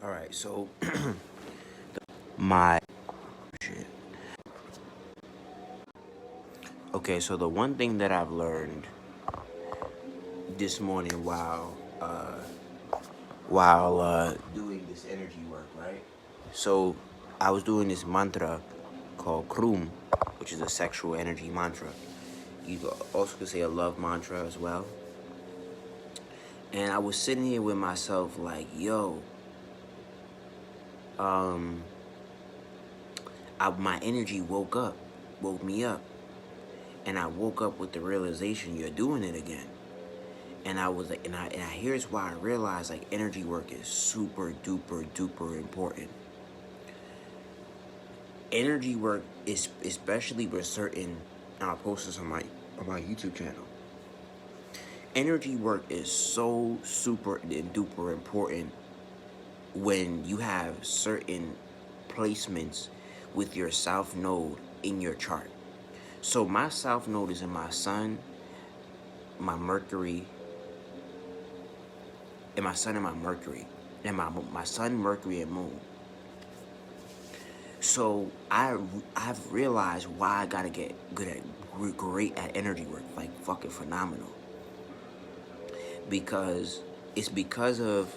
All right, so my shit. Okay, so the one thing that I've learned this morning while doing this energy work, right? So I was doing this mantra called Krum, which is a sexual energy mantra. You also could say a love mantra as well. And I was sitting here with myself like, yo, um, my energy woke me up. And I woke up with the realization you're doing it again. And I was like, and here's why I realized like energy work is super duper duper important. Energy work is especially with certain. I'll post this on my YouTube channel. Energy work is so super and duper important when you have certain placements with your south node in your chart. So my south node is in my sun, my Mercury, and my sun and my Mercury, and my sun, Mercury, and moon. So I've realized why I gotta get great at energy work, like fucking phenomenal. Because it's because of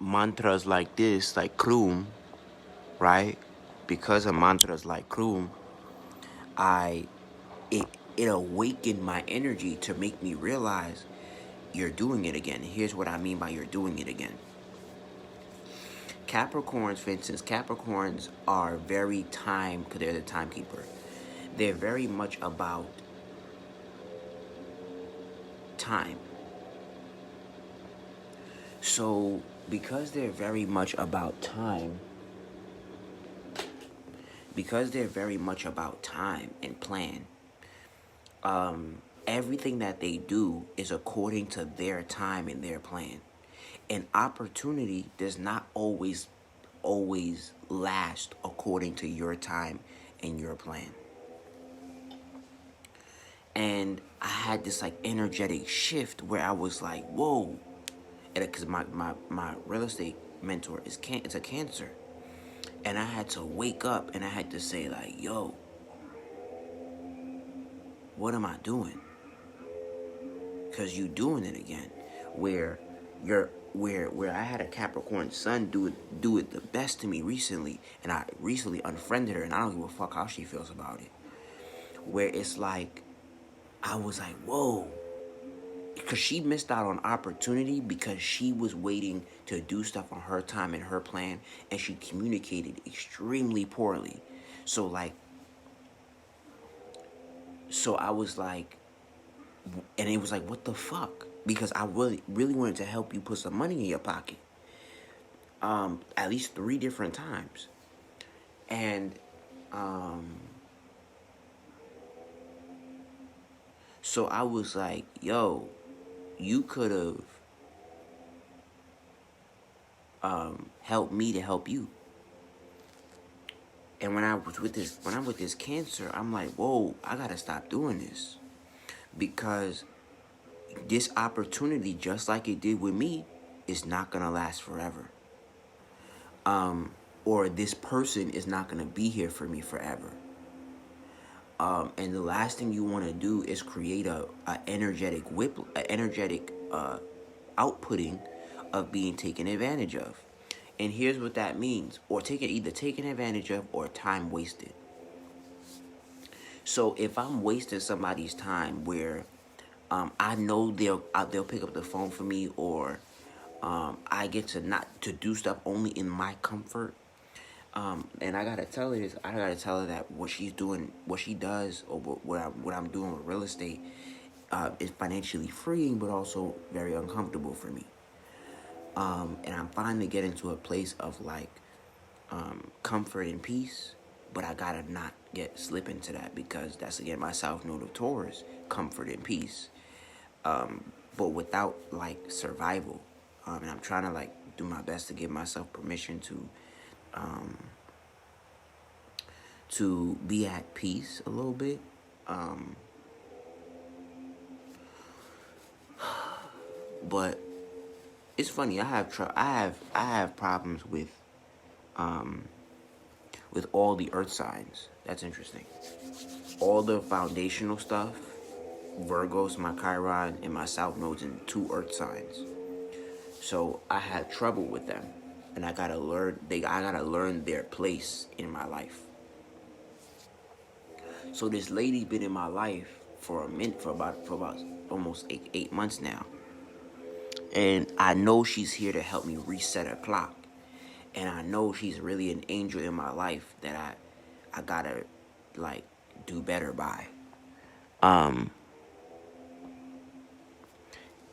mantras like this, like Krum, right? Because of mantras like Krum, I it it awakened my energy to make me realize you're doing it again. Here's what I mean by you're doing it again. Capricorns, for instance, Capricorns are very time, because they're the timekeeper. They're very much about time. So, because they're very much about time, and plan, everything that they do is according to their time and their plan. And opportunity does not always last according to your time and your plan. And I had this like energetic shift where I was like, whoa. And because my real estate mentor it's a Cancer. And I had to wake up and I had to say like, yo, what am I doing? Because you doing it again. Where I had a Capricorn sun do it the best to me recently, and I recently unfriended her, and I don't give a fuck how she feels about it. Where it's like, I was like, whoa, because she missed out on opportunity because she was waiting to do stuff on her time and her plan, and she communicated extremely poorly. So I was like, and it was like, what the fuck? Because I really wanted to help you put some money in your pocket. At least 3 different times. And so I was like, yo, you could have helped me to help you. And when I'm with this Cancer, I'm like, whoa, I gotta stop doing this. Because this opportunity, just like it did with me, is not gonna last forever. Or this person is not gonna be here for me forever. And the last thing you want to do is create a energetic outputting of being taken advantage of. And here's what that means: or either taken advantage of or time wasted. So if I'm wasting somebody's time, where I know they'll pick up the phone for me, or I get to not to do stuff only in my comfort. And I gotta tell her that what she's doing, what she does, or what I'm doing with real estate, is financially freeing, but also very uncomfortable for me. And I'm finally getting to a place of like comfort and peace, but I gotta not slip into that, because that's again my South Node of Taurus, comfort and peace, but without like survival. And I'm trying to like do my best to give myself permission to be at peace a little bit. But it's funny. I have problems with all the earth signs. That's interesting. All the foundational stuff, Virgos, my Chiron, and my South nodes in two earth signs. So I had trouble with them, and I gotta learn. I gotta learn their place in my life. So this lady been in my life for a minute, for about almost 8 months now, and I know she's here to help me reset a clock, and I know she's really an angel in my life that I gotta like do better by.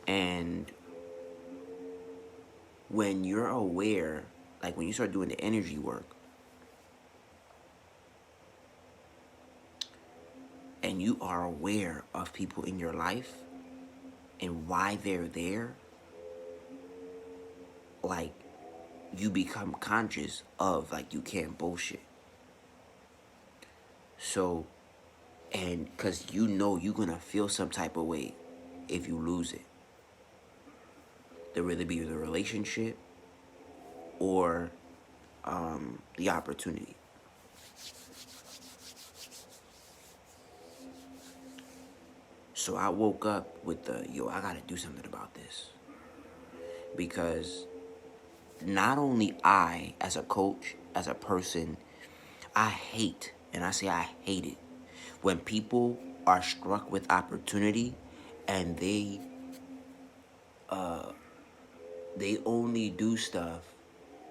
And when you're aware, like when you start doing the energy work, and you are aware of people in your life and why they're there, like you become conscious of like you can't bullshit. So, and because you know you're gonna feel some type of way if you lose it. There whether be the relationship or the opportunity. So I woke up with I gotta do something about this. Because not only I, as a coach, as a person, I hate, and I say I hate it, when people are struck with opportunity and they only do stuff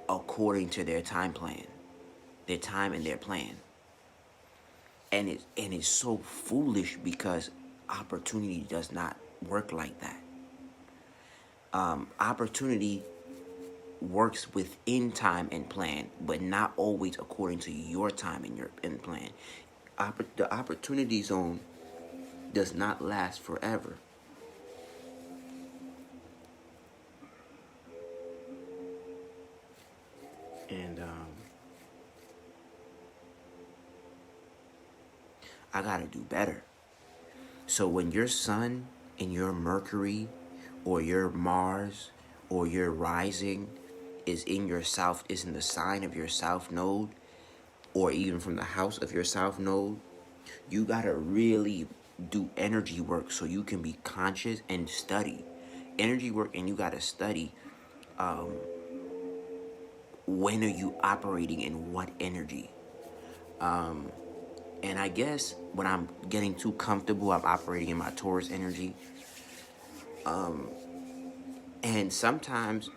according to their time plan, their time and their plan. And it's so foolish because opportunity does not work like that. Opportunity works within time and plan, but not always according to your time and your plan. The opportunity zone does not last forever. And I gotta do better. So when your sun and your Mercury or your Mars or your rising is in the sign of your South node, or even from the house of your South node, you gotta really do energy work so you can be conscious and study. Energy work, and you gotta study when are you operating in what energy. And I guess when I'm getting too comfortable, I'm operating in my Taurus energy. And sometimes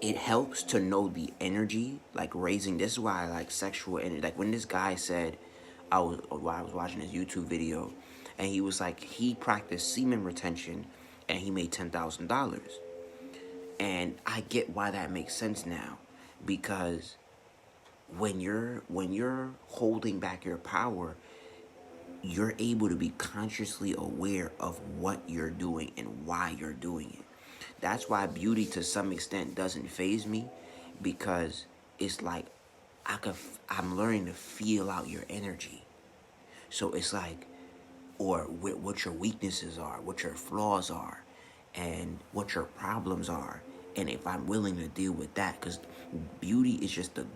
it helps to know the energy, like raising. This is why I like sexual energy. Like when this guy said, while I was watching his YouTube video, and he was like, he practiced semen retention, and he made $10,000. And I get why that makes sense now, because when you're holding back your power, you're able to be consciously aware of what you're doing and why you're doing it. That's why beauty to some extent doesn't faze me, because it's like I'm learning to feel out your energy. So it's like, or what your weaknesses are, what your flaws are, and what your problems are, and if I'm willing to deal with that, because beauty is just a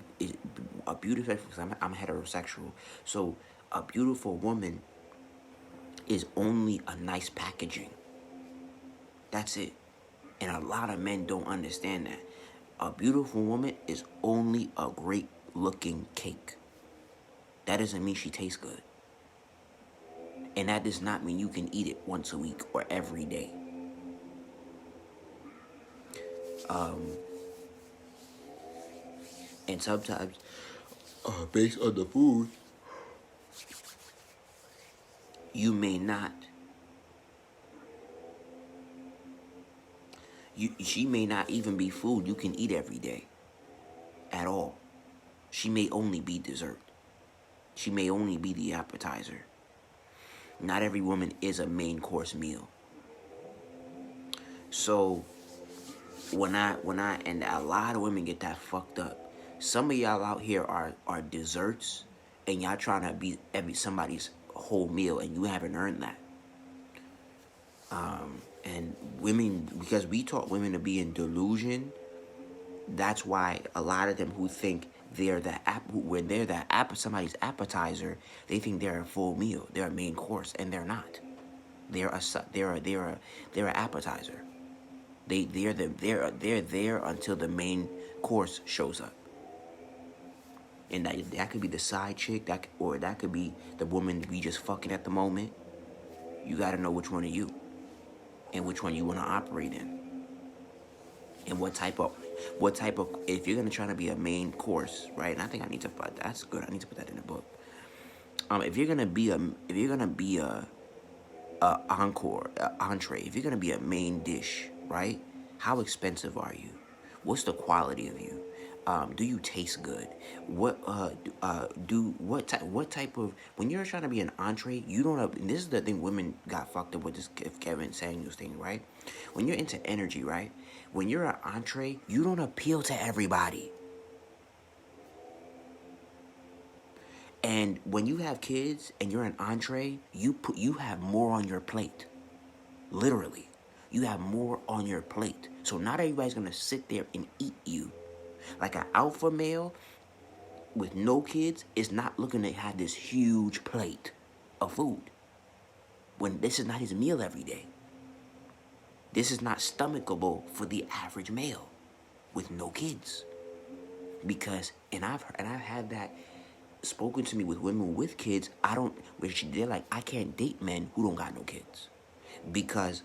beautiful. Because I'm heterosexual, so a beautiful woman is only a nice packaging. That's it. And a lot of men don't understand that. A beautiful woman is only a great looking cake. That doesn't mean she tastes good. And that does not mean you can eat it once a week or every day. And sometimes, based on the food, you may not. She may not even be food you can eat every day at all. She may only be dessert. She may only be the appetizer. Not every woman is a main course meal. So when I and a lot of women get that fucked up. Some of y'all out here are desserts, and y'all trying to be somebody's whole meal, and you haven't earned that. And women, because we taught women to be in delusion, that's why a lot of them who think they're the when they're somebody's appetizer, they think they're a full meal, they're a main course, and they're not. They're an appetizer. They're there until the main course shows up, and that could be the side chick, or that could be the woman we just fucking at the moment. You got to know which one are you, and which one you want to operate in, and what type of if you're gonna try to be a main course, right? And I think I need to put that's good. I need to put that in the book. If you're gonna be a encore, a entree, if you're gonna be a main dish, right? How expensive are you? What's the quality of you? Do you taste good? What type of when you're trying to be an entree, you don't have. And this is the thing women got fucked up with this Kevin Samuels thing, right? When you're into energy, right? When you're an entree, you don't appeal to everybody. And when you have kids and you're an entree, you have more on your plate. Literally. You have more on your plate. So not everybody's gonna sit there and eat you. Like an alpha male with no kids is not looking to have this huge plate of food. When this is not his meal every day. This is not stomachable for the average male with no kids. Because I've had that spoken to me with women with kids. They're like, I can't date men who don't got no kids, because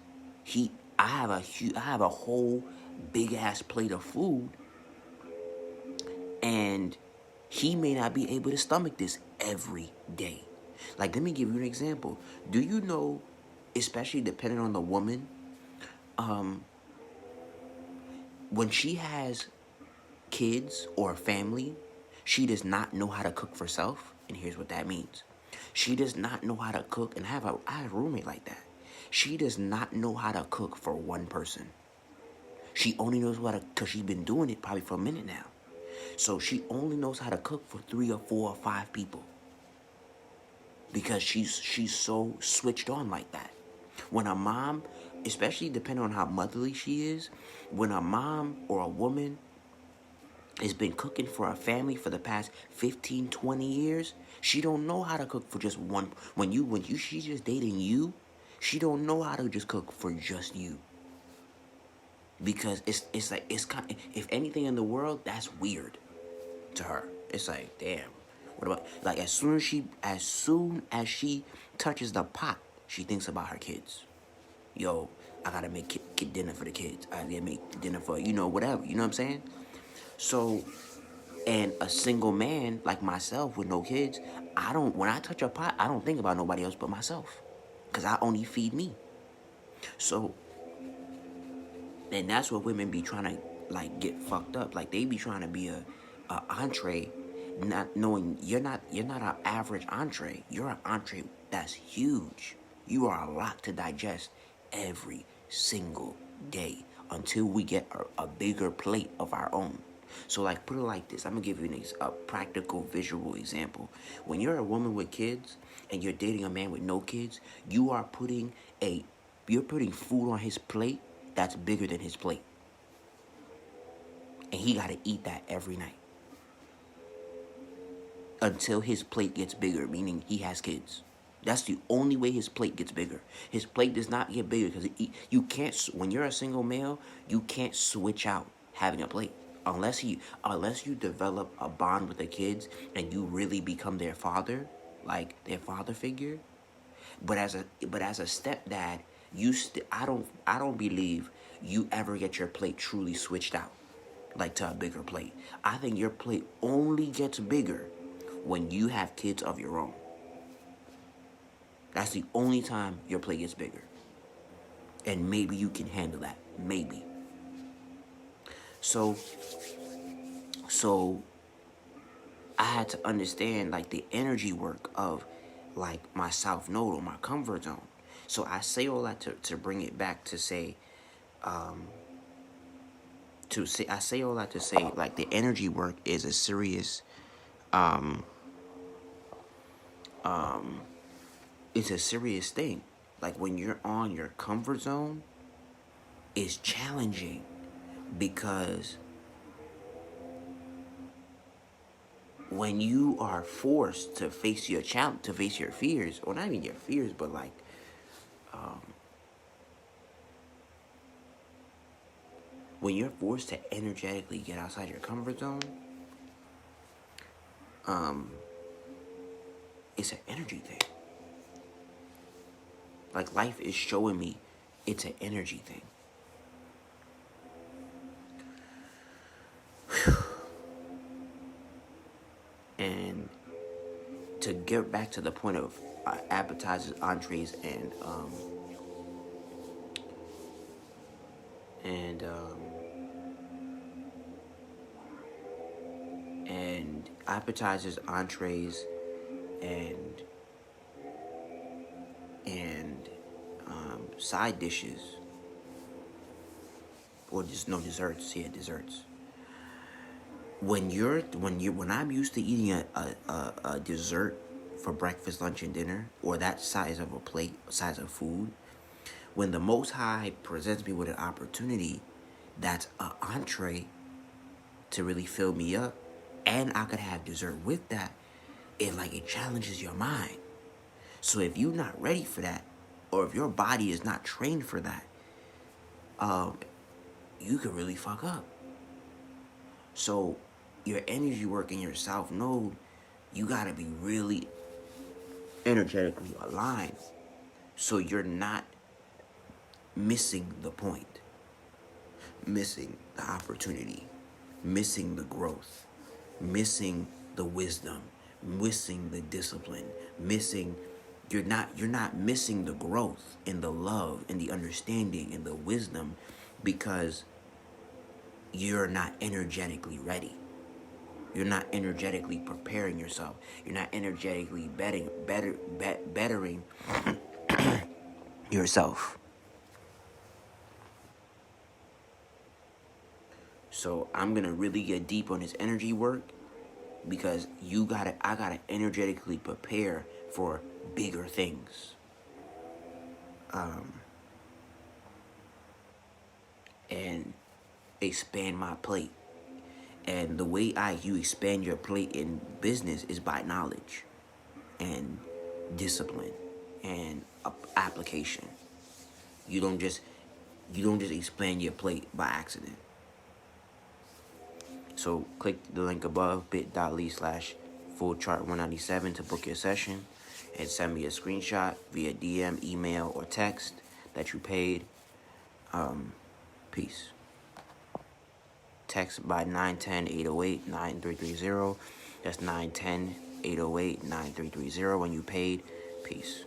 I have a whole big ass plate of food, and he may not be able to stomach this every day. Like, let me give you an example. Do you know, especially depending on the woman, when she has kids or a family, she does not know how to cook for self. And here's what that means. She does not know how to cook. And I have a roommate like that. She does not know how to cook for one person. She only knows how to, because she's been doing it probably for a minute now. So she only knows how to cook for 3 or 4 or 5 people. Because she's so switched on like that. When a mom, especially depending on how motherly she is, when a mom or a woman has been cooking for a family for the past 15, 20 years, she don't know how to cook for just one. She's just dating you, she don't know how to just cook for just you. Because it's like, it's kind of, if anything in the world, that's weird to her. It's like, damn, what about, like, as soon as she touches the pot, she thinks about her kids. Yo, I gotta make dinner for the kids. I gotta make dinner for, whatever. You know what I'm saying? So, and a single man like myself with no kids, when I touch a pot, I don't think about nobody else but myself. Because I only feed me. So, and that's what women be trying to, like, get fucked up. Like, they be trying to be a entree, not knowing you're not an average entree. You're an entree that's huge. You are a lot to digest every single day until we get a bigger plate of our own. So, like, put it like this. I'm going to give you a practical visual example. When you're a woman with kids and you're dating a man with no kids, you're putting food on his plate that's bigger than his plate. And he got to eat that every night. Until his plate gets bigger, meaning he has kids. That's the only way his plate gets bigger. His plate does not get bigger because you can't, when you're a single male, you can't switch out having a plate. Unless you develop a bond with the kids and you really become their father, like their father figure. But as a stepdad, I don't believe you ever get your plate truly switched out, like to a bigger plate. I think your plate only gets bigger when you have kids of your own. That's the only time your plate gets bigger. And maybe you can handle that. Maybe. So I had to understand, like, the energy work of, like, my south node or my comfort zone. So I say all that to bring it back to say, I say all that to say, like, the energy work is a serious, it's a serious thing. Like, when you're on your comfort zone, is challenging because when you are forced to face your challenge, to face your fears, or not even your fears, but like when you're forced to energetically get outside your comfort zone, it's an energy thing. Like life is showing me it's an energy thing. And to get back to the point of appetizers, entrees, and appetizers, entrees, and side dishes, or just no desserts. Yeah, desserts. When I'm used to eating a dessert for breakfast, lunch, and dinner, or that size of a plate, size of food, when the Most High presents me with an opportunity that's an entree to really fill me up, and I could have dessert with that, it challenges your mind. So if you're not ready for that, or if your body is not trained for that, you could really fuck up. So your energy work in your South Node, you gotta be really energetically aligned so you're not missing the point, missing the opportunity, missing the growth, missing the wisdom, missing the discipline, you're not missing the growth and the love and the understanding and the wisdom because you're not energetically ready. You're not energetically preparing yourself. You're not energetically bettering yourself. So I'm gonna really get deep on this energy work because I gotta energetically prepare for bigger things. And expand my plate. And the way you expand your plate in business is by knowledge and discipline and application. You don't just expand your plate by accident. So click the link above, bit.ly/fullchart197 to book your session, and send me a screenshot via DM, email, or text that you paid. Peace. Text by 910-808-9330. That's 910-808-9330 when you paid. Peace.